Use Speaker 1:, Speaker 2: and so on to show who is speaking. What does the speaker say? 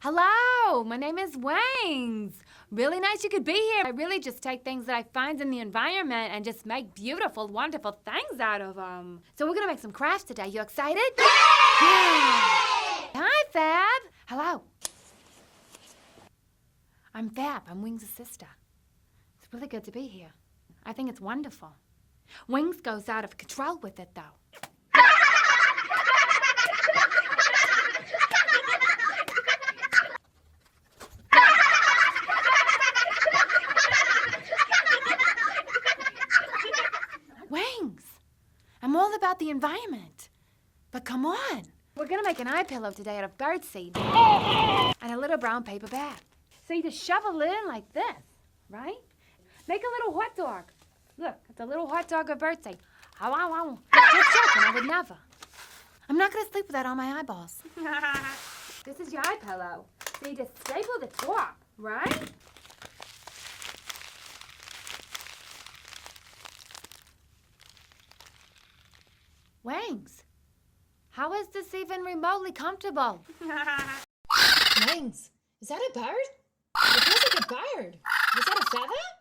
Speaker 1: Hello, my name is Wings. Really nice you could be here. I really just take things that I find in the environment and just make beautiful, wonderful things out of them. So we're gonna make some crafts today. You excited? Yeah! Hi, Fab. Hello. I'm Fab. I'm Wings' sister. It's really good to be here. I think it's wonderful. Wings goes out of control with it, though. Wings! I'm all about the environment. But come on. We're gonna make an eye pillow today out of birdseed and a little brown paper bag. So you just shovel it in like this, right? Make a little hot dog. Look, it's a little hot dog of birdseed. Ow, ow, ow. Just joking, I would never. I'm not gonna sleep without all my eyeballs. This is your eye pillow. So you just staple the top, right? Wings, how is this even remotely comfortable?
Speaker 2: Wings, is that a bird? It feels like a bird. Is that a feather?